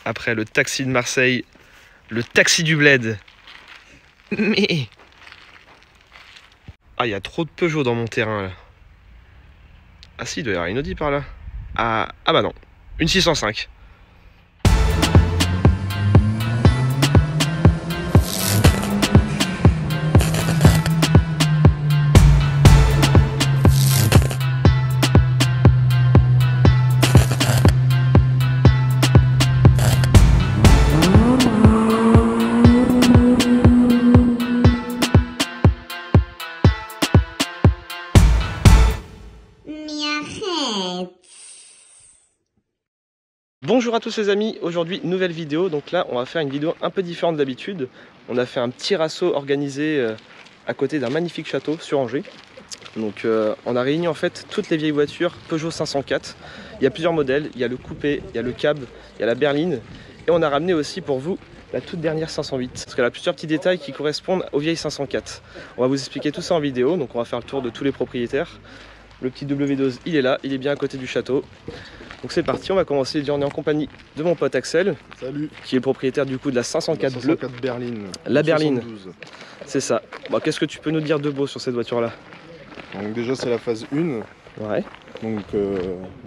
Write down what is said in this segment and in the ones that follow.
Après le taxi de Marseille, le taxi du bled. Mais... Ah, il y a trop de Peugeot dans mon terrain là. Ah si, il doit y avoir une Audi par là. Ah bah non, une 605. Bonjour à tous les amis, aujourd'hui nouvelle vidéo. Donc là on va faire une vidéo un peu différente d'habitude. On a fait un petit rasso organisé à côté d'un magnifique château sur Angers. Donc on a réuni en fait toutes les vieilles voitures Peugeot 504. Il y a plusieurs modèles, il y a le coupé, il y a le cab, il y a la berline. Et on a ramené aussi pour vous la toute dernière 508. Parce qu'elle a plusieurs petits détails qui correspondent aux vieilles 504. On va vous expliquer tout ça en vidéo, donc on va faire le tour de tous les propriétaires. Le petit W12 il est là, il est bien à côté du château. Donc c'est parti, on va commencer. Déjà on est en compagnie de mon pote Axel. Salut. Qui est le propriétaire du coup de la 504 bleue. 504 berline. La berline. C'est ça. Bon, qu'est-ce que tu peux nous dire de beau sur cette voiture là? Donc déjà c'est la phase 1. Ouais. Donc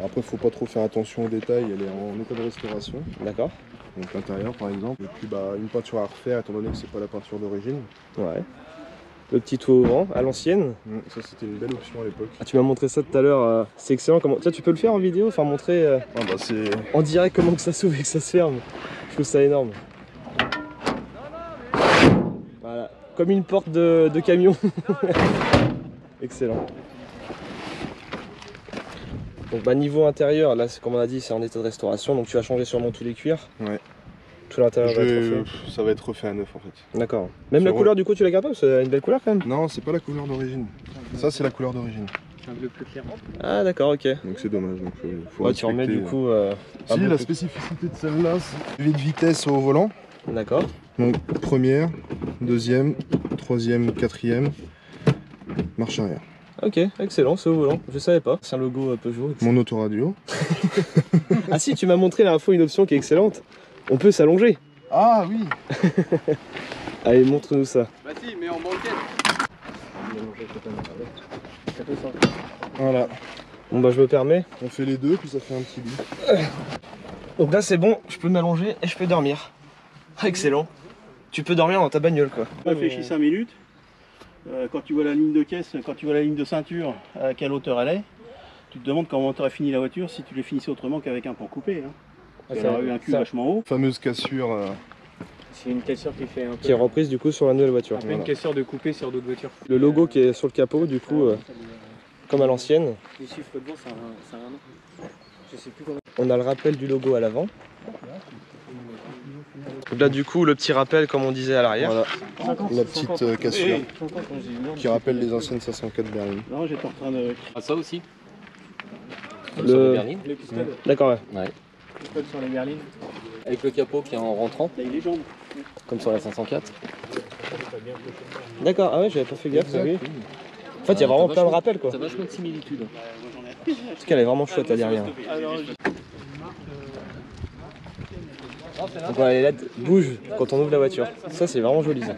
après faut pas trop faire attention aux détails, elle est en état de restauration. D'accord. Donc l'intérieur par exemple. Et puis une peinture à refaire étant donné que c'est pas la peinture d'origine. Ouais. Le petit toit au vent à l'ancienne. Ça c'était une belle option à l'époque. Ah, tu m'as montré ça tout à l'heure, c'est excellent. Comment... Tiens, tu peux le faire en vidéo, enfin montrer en direct comment que ça s'ouvre et que ça se ferme. Je trouve ça énorme. Voilà, comme une porte de camion. Excellent. Donc niveau intérieur, là comme on a dit c'est en état de restauration, donc tu vas changer sûrement tous les cuirs. Ouais. Tout l'intérieur va être refait. Ça va être refait à neuf en fait. D'accord. Même la couleur du coup tu la gardes pas? C'est une belle couleur quand même. Non, c'est pas la couleur d'origine. Ça c'est la couleur d'origine. Un bleu plus clair. Ah d'accord, ok. Donc c'est dommage. Donc, faut ouais, tu remets du coup... si, la spécificité de celle-là, c'est le de vitesse au volant. D'accord. Donc première, deuxième, troisième, quatrième, marche arrière. Ok, excellent, c'est au volant, je savais pas. C'est un logo Peugeot. Excellent. Mon autoradio. Ah si, tu m'as montré la fois une option qui est excellente. On peut s'allonger. Ah oui. Allez, montre-nous ça. Bah si, mais en banquette. Voilà. Bon bah je me permets. On fait les deux, puis ça fait un petit lit. Donc là c'est bon, je peux m'allonger et je peux dormir. Ah, excellent. Tu peux dormir dans ta bagnole quoi. Réfléchis 5 minutes. Quand tu vois la ligne de caisse, quand tu vois la ligne de ceinture, à quelle hauteur elle est, tu te demandes comment tu aurais fini la voiture si tu les finissais autrement qu'avec un pan coupé. Hein. Elle aurait eu un cul vachement haut. Fameuse cassure. C'est une cassure qui fait un peu... Qui est reprise du coup sur la nouvelle voiture. Voilà. Une cassure de coupé sur d'autres voitures. Le logo qui est sur le capot du coup, comme à l'ancienne. Les chiffres devant, ça a un nom. Je sais plus comment... On a le rappel du logo à l'avant. Donc là du coup le petit rappel comme on disait à l'arrière. Voilà, la petite cassure qui rappelle les anciennes 504 berlines. Non, j'étais en train de... Ah, ça aussi. Le pistolet. D'accord, ouais. Ouais. Le pistolet sur les berlines. Avec le capot qui est en rentrant, Là, il est jaune. comme sur la 504. D'accord, ah ouais, j'avais pas fait gaffe. Exact. Oui. En fait, il y a vraiment plein de rappels quoi. T'as vachement de similitudes. En tout cas, elle est vraiment chouette la dernière. Donc voilà, les LED bougent quand on ouvre la voiture. Ça, c'est vraiment joli ça.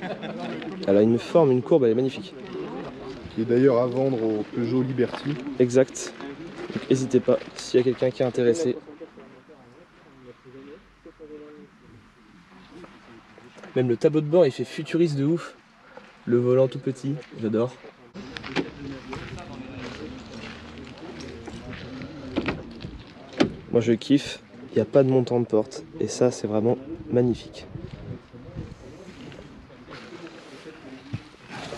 Elle a une forme, une courbe, elle est magnifique. Qui est d'ailleurs à vendre au Peugeot Liberty. Exact. Donc n'hésitez pas s'il y a quelqu'un qui est intéressé. Même le tableau de bord il fait futuriste de ouf. Le volant tout petit, j'adore. Moi je kiffe, il n'y a pas de montant de porte et ça c'est vraiment magnifique.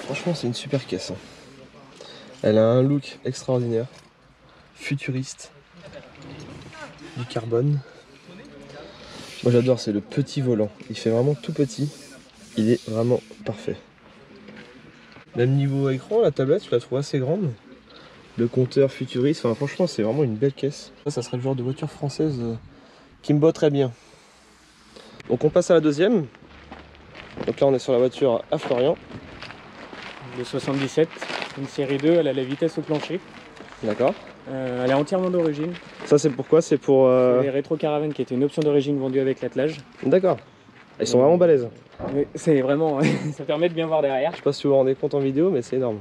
Franchement c'est une super caisse. Elle a un look extraordinaire, futuriste, du carbone. Moi j'adore, c'est le petit volant. Il fait vraiment tout petit. Il est vraiment parfait. Même niveau écran, la tablette, je la trouve assez grande. Le compteur futuriste, enfin franchement c'est vraiment une belle caisse. Ça serait le genre de voiture française qui me botterait bien. Donc on passe à la deuxième. Donc là on est sur la voiture à Florian. De 77, une série 2, elle a la vitesse au plancher. D'accord. Elle est entièrement d'origine. Ça c'est pourquoi? C'est pour... C'est les rétro-caravanes qui étaient une option d'origine vendue avec l'attelage. D'accord. Ils sont vraiment balèzes. C'est vraiment... ça permet de bien voir derrière. Je sais pas si vous vous rendez compte en vidéo, mais c'est énorme.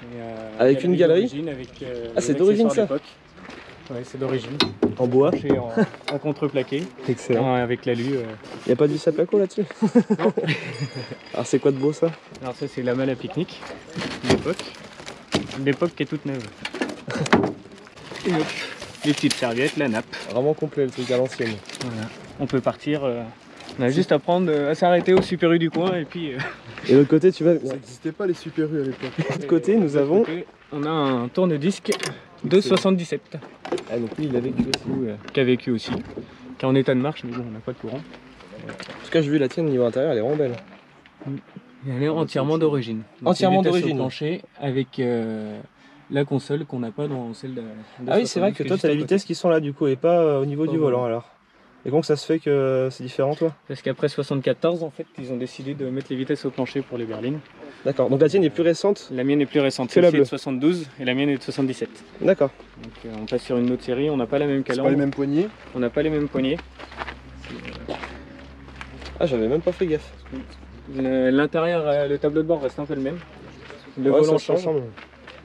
Et, avec une galerie avec, ah, c'est d'origine ça? Ouais, c'est d'origine. En bois en contreplaqué. Excellent. Avec l'alu. Y a pas de vis à placo là-dessus? Non. Alors c'est quoi de beau ça? Alors ça c'est la malle à pique-nique d'époque. L'époque qui est toute neuve. Et hop, les petites serviettes, la nappe. Vraiment complet le truc à l'ancienne. Voilà. On peut partir. On a juste à prendre, à s'arrêter au Super U du coin et puis... Et de l'autre côté tu vas... Ça n'existait pas les Super U à l'époque. De l'autre côté nous avons... On a un tourne-disque de 77. Ah donc lui il a vécu aussi. Qui a vécu aussi. Qui est en état de marche mais bon on n'a pas de courant. En tout cas j'ai vu la tienne au niveau intérieur, elle est vraiment belle. Et elle est entièrement d'origine. Entièrement d'origine. Plancher avec la console qu'on n'a pas dans celle de... Ah oui c'est vrai que toi tu as les vitesses qui sont là du coup et pas au niveau du volant alors. Et comment ça se fait que c'est différent toi? Parce qu'après 74 en fait ils ont décidé de mettre les vitesses au plancher pour les berlines. D'accord, donc la tienne est plus récente? La mienne est plus récente, c'est la bleue. De 72 et la mienne est de 77. D'accord. Donc on passe sur une autre série, on n'a pas la même calandre. Pas les mêmes poignées? On n'a pas les mêmes poignées. Ah j'avais même pas fait gaffe. L'intérieur, le tableau de bord reste un peu le même. Le ouais, volant ça change.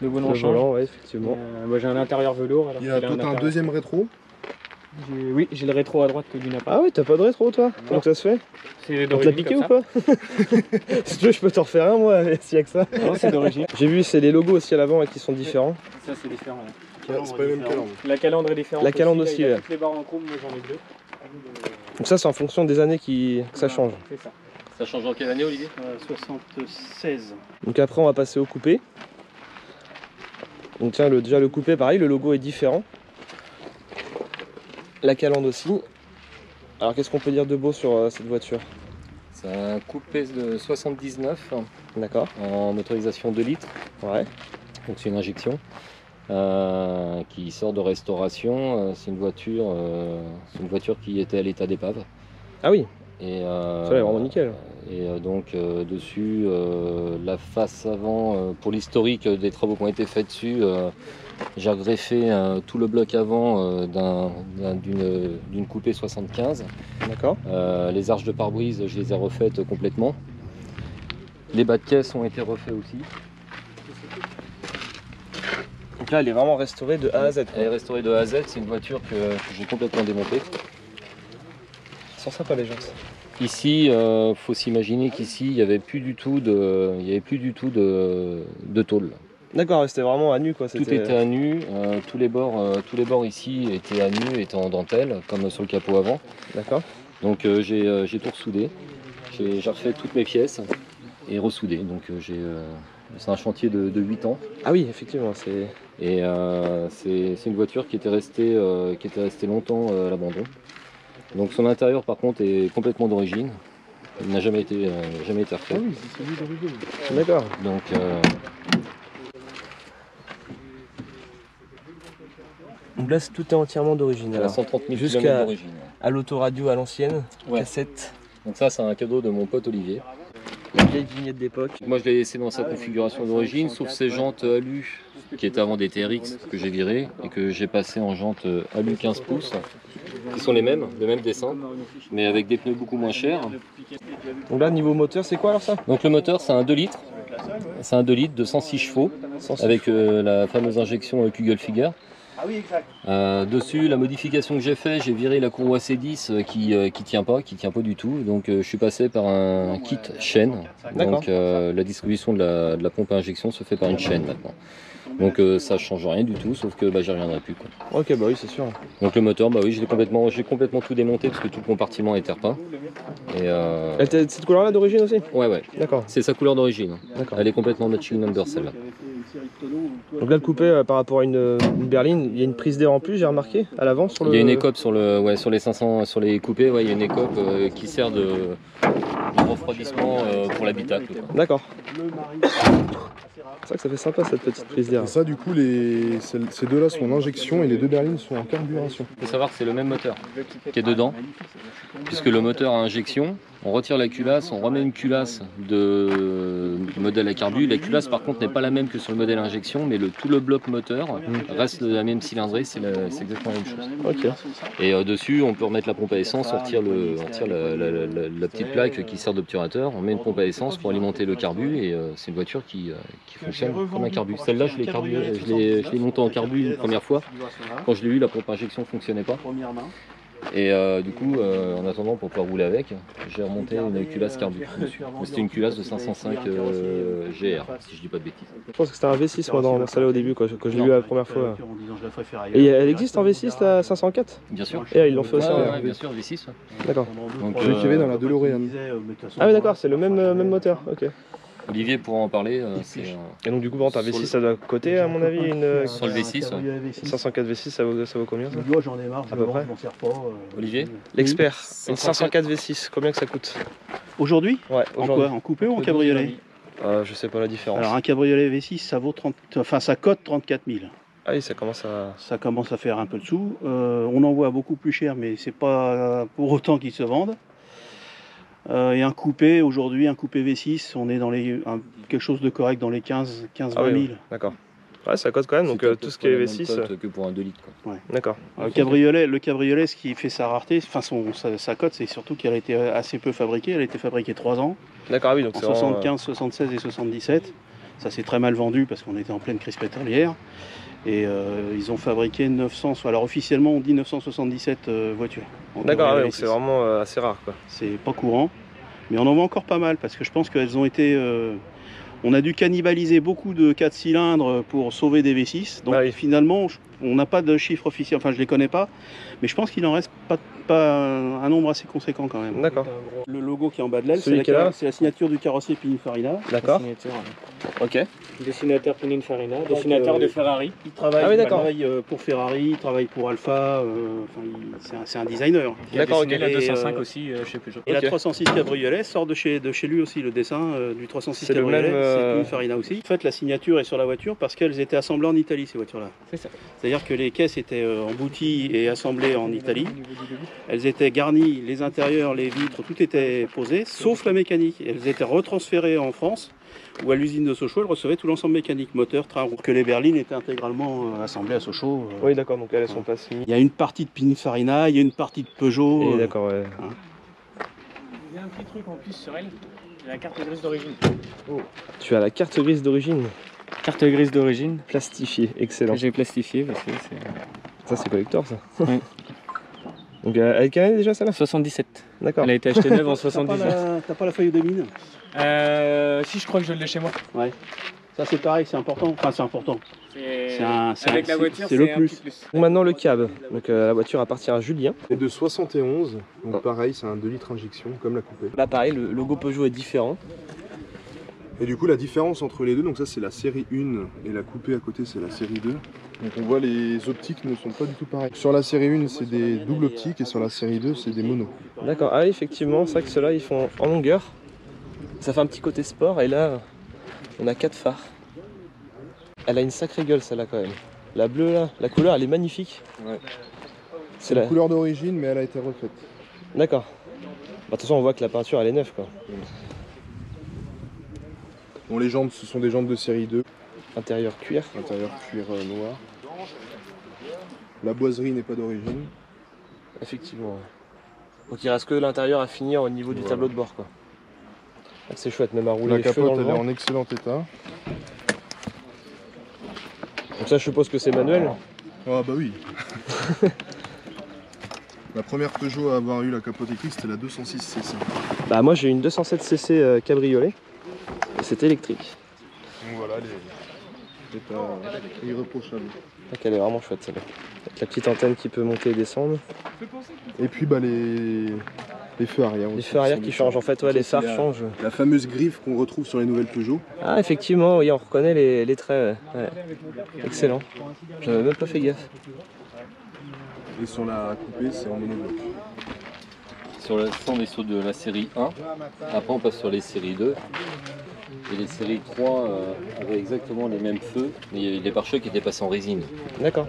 Le volant change. Ouais effectivement. Moi j'ai un intérieur velours. Il y a tout un deuxième rétro? Oui, j'ai le rétro à droite que lui n'a pas. Ah oui, t'as pas de rétro toi? Comment ça se fait? C'est on te l'a piqué ou pas? Si tu veux je peux t'en refaire un moi s'il y a que ça. Non c'est d'origine. J'ai vu c'est les logos aussi à l'avant qui sont différents. Ça c'est différent. C'est pas les mêmes calandres. La calandre est différente. La calandre aussi, ouais. Toutes les barres en chrome, moi j'en ai deux. Donc ça c'est en fonction des années que ça change. C'est ça. Ça change en quelle année Olivier? 76. Donc après on va passer au coupé. Donc tiens déjà le coupé pareil, le logo est différent. La calandre aussi. Alors qu'est-ce qu'on peut dire de beau sur cette voiture? C'est un coupé de 79. D'accord. En motorisation 2 litres. Ouais. Donc c'est une injection qui sort de restauration. C'est une voiture qui était à l'état d'épave. Ah oui. Et ça est vraiment nickel. Et donc dessus, la face avant, pour l'historique des travaux qui ont été faits dessus, j'ai greffé tout le bloc avant d'une coupée 75. D'accord. Les arches de pare-brise, je les ai refaites complètement. Les bas de caisse ont été refaits aussi. Donc là elle est vraiment restaurée de A à Z. Elle est restaurée de A à Z, c'est une voiture que j'ai complètement démontée. Ils sont sympas les gens. Ici, faut s'imaginer qu'ici, il n'y avait plus du tout de tôle. D'accord, c'était vraiment à nu quoi. Tout était à nu, tous les bords ici étaient à nu, étaient en dentelle, comme sur le capot avant. D'accord. Donc j'ai tout ressoudé, j'ai refait toutes mes pièces et ressoudé. Donc c'est un chantier de 8 ans. Ah oui, effectivement. Et c'est une voiture qui était restée longtemps à l'abandon. Donc son intérieur par contre est complètement d'origine. Il n'a jamais été refait. Ah oui, c'est celui d'origine. D'accord. Donc donc là tout est entièrement d'origine. à 130 000 km jusqu'à d'origine. à l'autoradio à l'ancienne, Ouais. cassette. Donc ça c'est un cadeau de mon pote Olivier. La vieille vignette d'époque. Moi je l'ai laissé dans sa configuration d'origine, sauf ses jantes alu qui étaient avant des TRX que j'ai virées et que j'ai passé en jantes alu 15 pouces, qui sont les mêmes, le même dessin, mais avec des pneus beaucoup moins chers. Donc là niveau moteur c'est quoi alors ça? Donc le moteur c'est un 2 litres, c'est un 2 litres de 106 chevaux, avec la fameuse injection Kugelfigger. Ah oui, exact. Dessus, la modification que j'ai fait, j'ai viré la courroie C10 qui tient pas du tout. Donc je suis passé par un kit chaîne. Donc la distribution de la pompe à injection se fait par une chaîne maintenant. Donc ça change rien du tout, sauf que j'y reviendrai plus, quoi. Ok, bah oui, c'est sûr. Donc le moteur, bah oui, j'ai complètement tout démonté parce que tout le compartiment était repeint. Et elle était de cette couleur-là d'origine aussi? ouais. D'accord. C'est sa couleur d'origine. Elle est complètement matching number celle-là. Donc là le coupé par rapport à une berline, il y a une prise d'air en plus, j'ai remarqué à l'avant sur le. Il y a une écope sur les 500, sur les coupés, il y a une écope qui sert de refroidissement pour l'habitacle. D'accord. C'est vrai que ça fait sympa cette petite prise d'air. Et ça, du coup, ces deux-là sont en injection et les deux berlines sont en carburation. Il faut savoir que c'est le même moteur qui est dedans, puisque le moteur à injection, On retire la culasse, on remet une culasse de modèle à carbu. La culasse par contre n'est pas la même que sur le modèle injection, mais tout le bloc moteur reste de la même cylindrée, c'est exactement la même chose. Ok. Et dessus on peut remettre la pompe à essence, on retire la petite plaque qui sert d'obturateur, on met une pompe à essence pour alimenter le carbu et c'est une voiture qui fonctionne comme un carbu. Celle-là je l'ai montée en carbu une première fois. Quand je l'ai eu, la pompe à injection ne fonctionnait pas. Et du coup, en attendant pour pouvoir rouler avec, j'ai remonté une culasse carbu dessus. C'était une culasse de 505 GR, si je dis pas de bêtises. Je pense que c'était un V6 moi dans mon salon au début quand je l'ai eu la première fois. Et elle existe en V6 la 504? Bien sûr. Et ils l'ont fait aussi. Ouais, bien sûr, V6. D'accord. Donc, Celui qu'il y avait dans la DeLorean. Ah oui d'accord, c'est le même moteur. Ok. Olivier pourra en parler. Et donc du coup, bon, t'as V6 ça doit coter à mon avis une Sur le V6, 504 V6 ça vaut combien ça? J'en ai marre, à peu près. je m'en sers pas. Olivier L'expert, une 504 V6, combien que ça coûte? Aujourd'hui? Ouais, En aujourd'hui. quoi? En coupé ou en cabriolet? Je sais pas la différence. Alors un cabriolet V6 ça vaut 30, enfin ça cote 34 000. Ah oui, ça commence à... Ça commence à faire un peu de sous. On en voit beaucoup plus cher, mais c'est pas pour autant qu'ils se vendent. Et un coupé, aujourd'hui, un coupé V6, on est dans quelque chose de correct dans les 15-20 000. Ah oui, d'accord. Ouais, ça cote quand même, donc tout ce qui est V6... que pour un 2 litres. Quoi. Ouais. D'accord. Le cabriolet, ce qui fait sa rareté, enfin sa cote, c'est surtout qu'elle a été assez peu fabriquée. Elle a été fabriquée 3 ans, D'accord, oui, donc en c'est vraiment, 75, 76 et 77. Ça s'est très mal vendu parce qu'on était en pleine crise pétrolière. Et ils ont fabriqué 900, alors officiellement on dit 977 voitures. D'accord, ouais, V6. donc c'est vraiment assez rare quoi. C'est pas courant, mais on en voit encore pas mal parce que je pense qu'elles ont été... on a dû cannibaliser beaucoup de 4 cylindres pour sauver des V6. Donc Ah oui. finalement, on n'a pas de chiffre officiel, enfin je les connais pas, mais je pense qu'il en reste pas un nombre assez conséquent quand même. D'accord. Le logo qui est en bas de l'aile, Celui qui est là. c'est la signature du carrossier Pininfarina. D'accord. Ok. Dessinateur Pininfarina, dessinateur de Ferrari. Il travaille, Ah oui, d'accord. pour Ferrari, il travaille pour Alfa, c'est un designer. Il a D'accord, dessiné ok. la Et, 205 aussi chez Peugeot. Et Ok. la 306 Cabriolet sort de chez lui aussi, le dessin du 306 C'est le Cabriolet, même, c'est Pininfarina aussi. En fait, la signature est sur la voiture parce qu'elles étaient assemblées en Italie, ces voitures-là. C'est ça. C'est-à-dire que les caisses étaient embouties et assemblées en Italie. Elles étaient garnies, les intérieurs, les vitres, tout était posé, sauf la mécanique. Elles étaient retransférées en France, où à l'usine de Sochaux, elles recevaient tout l'ensemble mécanique, moteur, train, que les berlines étaient intégralement assemblées à Sochaux. Oui, d'accord, donc elles sont pas si... Il y a une partie de Pininfarina, il y a une partie de Peugeot. Et d'accord, ouais. Il y a un petit truc en plus sur elle, la carte grise d'origine. Tu as la carte grise d'origine Carte grise d'origine plastifiée, excellent. que j'ai plastifiée parce que c'est... Ça c'est collector ça. Oui. Donc elle est canée déjà celle-là? 77. D'accord. Elle a été achetée neuve en T'as 78. pas la feuille de mine? Si, je crois que je l'ai chez moi. Ouais. Ça c'est pareil, c'est important. Enfin c'est important. Avec la voiture, c'est le un plus. petit plus. Donc maintenant le cab. Donc la voiture appartient à Julien. Et de 71, donc pareil, c'est un 2 litres injection, comme la coupée. Là pareil, le logo Peugeot est différent. Et du coup, la différence entre les deux, donc ça c'est la série 1 et la coupée à côté c'est la série 2. Donc on voit les optiques ne sont pas du tout pareilles. Sur la série 1 c'est des doubles optiques et sur la série 2 c'est des monos. D'accord, ah oui, effectivement, c'est vrai que ceux-là ils font en longueur. Ça fait un petit côté sport et là on a 4 phares. Elle a une sacrée gueule celle-là quand même. La bleue là, la couleur elle est magnifique. Ouais. C'est La la... couleur d'origine mais elle a été refaite. D'accord. Bah, de toute façon on voit que la peinture elle est neuve quoi. Bon, les jantes ce sont des jantes de série 2, Intérieur cuir. intérieur cuir noir. La boiserie n'est pas d'origine. Effectivement. Ouais. Donc il reste que l'intérieur à finir au niveau du Voilà. tableau de bord quoi. Ah, c'est chouette même à rouler La les cheveux dans capote le elle est vent. en excellent état. Donc ça je suppose que c'est manuel. Ah bah oui. La première Peugeot à avoir eu la capote électrique c'était la 206 cc. Bah moi j'ai une 207 cc cabriolet. Et c'est électrique. Donc voilà, l'état irréprochable. Donc elle est vraiment chouette celle-là. Avec la petite antenne qui peut monter et descendre. Et puis bah les feux arrière. Les aussi, feux arrière sont qui différents. changent en fait, ouais, Ça, les c'est phares changent. La fameuse griffe qu'on retrouve sur les nouvelles Peugeot. Ah effectivement, oui on reconnaît les traits. Ouais. Ouais. Excellent. J'avais même pas fait gaffe. Et sur la coupée c'est en monobloc. Sur l'instant, on est sur de la série 1. Après, on passe sur les séries 2. Et les séries 3 avaient exactement les mêmes feux, mais les pare-chocs étaient passés en résine. D'accord.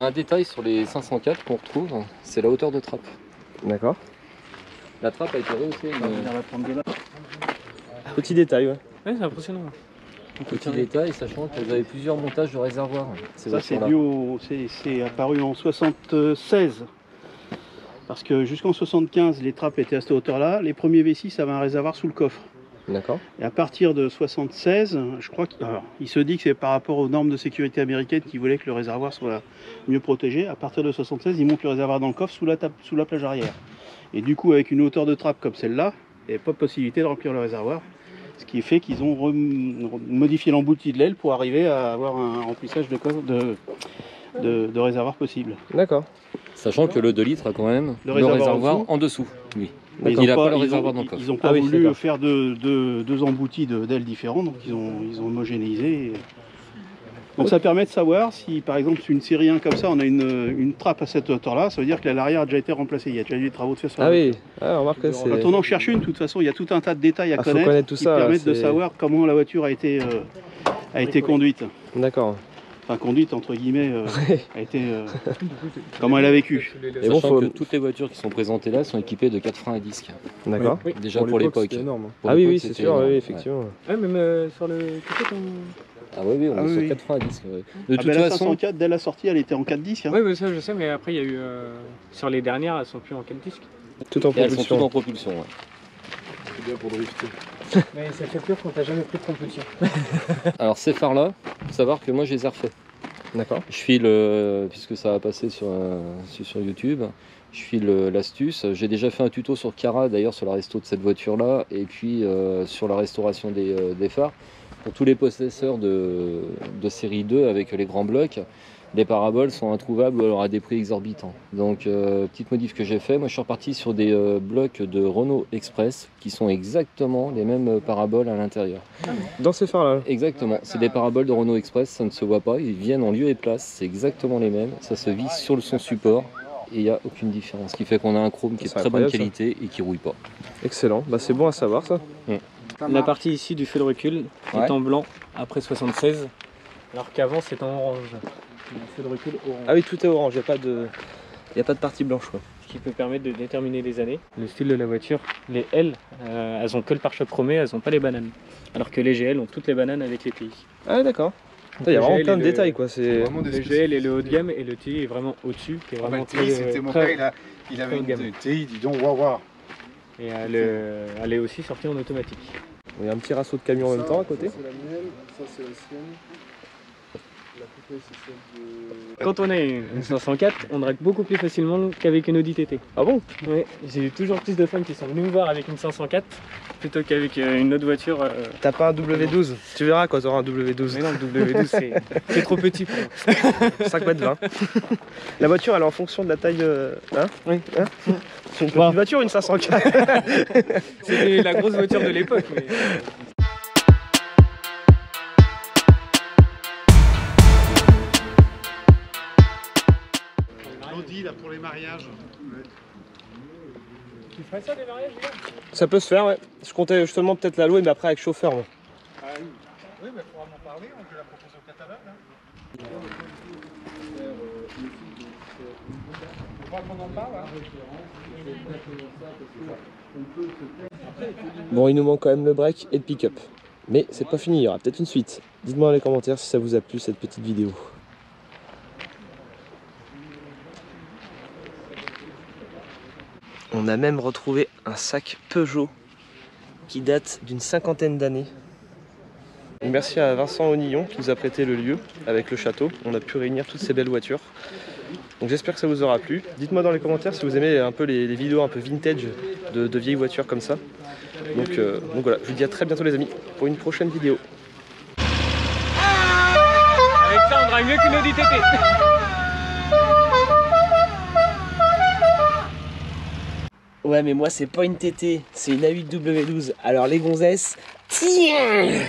Un détail sur les 504 qu'on retrouve, c'est la hauteur de trappe. D'accord. La trappe a été rehaussée. Petit détail, ouais. Ouais, c'est impressionnant. Petit détail, sachant qu'elles avaient plusieurs montages de réservoirs. Ça c'est dû c'est apparu en 76. Parce que jusqu'en 75, les trappes étaient à cette hauteur-là. Les premiers V6 avaient un réservoir sous le coffre. D'accord. Et à partir de 76, je crois qu'il se dit que c'est par rapport aux normes de sécurité américaines qui voulaient que le réservoir soit mieux protégé. À partir de 76, ils montent le réservoir dans le coffre sous la plage arrière. Et du coup, avec une hauteur de trappe comme celle-là, il n'y avait pas de possibilité de remplir le réservoir. Ce qui fait qu'ils ont modifié l'embouti de l'aile pour arriver à avoir un remplissage de réservoir possible. D'accord. Sachant que le 2 litres a quand même le réservoir réservoir en dessous. Oui. Mais Il n'a pas le réservoir dans le coffre. Ils n'ont pas voulu faire deux emboutis d'ailes différents, donc ils ont homogénéisé. Donc ça permet de savoir si par exemple sur une série 1 comme ça on a une trappe à cette hauteur là, ça veut dire que l'arrière a déjà été remplacé, il y a déjà eu des travaux de fait sur la voiture. Remarque que c'est... Quand on en cherche une, de toute façon il y a tout un tas de détails à connaître tout qui ça, permettent de savoir comment la voiture a été conduite. D'accord. Enfin conduite entre guillemets, a été comment elle a vécu. Et bon, que toutes les voitures qui sont présentées là sont équipées de 4 freins à disque. D'accord. Oui. Déjà pour l'époque. C'était énorme. Oui, c'est sûr, oui, effectivement. Ouais, même sur le côté, Ah oui, on est sur 4 freins à disque. Ouais. De toute la façon, 504, dès la sortie, elle était en 4 disques. Hein. Oui, mais ça je sais, mais après il y a eu sur les dernières, elles sont plus en 4 disques. Tout en et elles sont propulsion. toutes en propulsion. Ouais. C'est bien pour drifter. Mais ça fait peur quand t'as jamais pris de propulsion. Alors ces phares là, faut savoir que moi je les ai refaits. D'accord. Je file, puisque ça va passer sur YouTube, je file l'astuce. J'ai déjà fait un tuto sur Cara d'ailleurs sur la resto de cette voiture là, et puis sur la restauration des phares. Pour tous les possesseurs de série 2 avec les grands blocs, les paraboles sont introuvables ou alors à des prix exorbitants. Donc petite modif que j'ai fait, moi je suis reparti sur des blocs de Renault Express qui sont exactement les mêmes paraboles à l'intérieur. Dans ces phares là. Exactement, c'est des paraboles de Renault Express, ça ne se voit pas, ils viennent en lieu et place, c'est exactement les mêmes, ça se visse sur son support et il n'y a aucune différence, ce qui fait qu'on a un chrome qui est de très bonne qualité et qui rouille pas. Excellent, bah c'est bon à savoir ça. La partie ici du feu de recul est en blanc après 76, alors qu'avant c'était en orange. Le feu de recul orange. Ah oui, tout est orange, il n'y a pas de partie blanche quoi. Ce qui peut permettre de déterminer les années. Le style de la voiture, les L, elles ont que le pare-choc chromé, elles n'ont pas les bananes. Alors que les GL ont toutes les bananes avec les TI. Ah d'accord. Il y a vraiment plein de détails quoi. C'est... Le GL est le haut de gamme et le TI est vraiment au-dessus. Qui est vraiment TI, c'était mon père, il avait une TI, dis donc, waouh. Et elle est aussi sortie en automatique. Il y a un petit raceau de camion en même temps à côté. Ça c'est la mienne, ça c'est la sienne. La coupée c'est celle de... Quand on a une 504, on drague beaucoup plus facilement qu'avec une Audi TT. Ah bon? Oui, j'ai eu toujours plus de femmes qui sont venues me voir avec une 504 plutôt qu'avec une autre voiture. T'as pas un W12? Tu verras quand t'auras un W12. Mais non, le W12 c'est trop petit pour moi. 5 mètres 20. La voiture elle est en fonction de la taille... Hein? Oui. Hein? C'est une petite voiture une 504? C'était la grosse voiture de l'époque. Mais... L'Audi là pour les mariages. Tu ferais ça des mariages, les gars? Ça peut se faire, ouais. Je comptais justement peut-être la louer, mais après avec chauffeur. Moi. Ah oui. Oui, mais il faudra m'en parler, on peut la proposer au catalogue. Hein. On voit qu'on en parle. Hein. Bon, il nous manque quand même le break et le pick-up. Mais c'est pas fini, il y aura peut-être une suite. Dites-moi dans les commentaires si ça vous a plu cette petite vidéo. On a même retrouvé un sac Peugeot qui date d'une 50aine d'années. Merci à Vincent Onillon qui nous a prêté le lieu avec le château. On a pu réunir toutes ces belles voitures. Donc j'espère que ça vous aura plu. Dites-moi dans les commentaires si vous aimez un peu les vidéos un peu vintage de vieilles voitures comme ça. Donc voilà, je vous dis à très bientôt les amis pour une prochaine vidéo. Avec ça on drague mieux qu'une Audi TT. Ouais mais moi c'est pas une TT, c'est une A8 W12. Alors les gonzesses, tiens!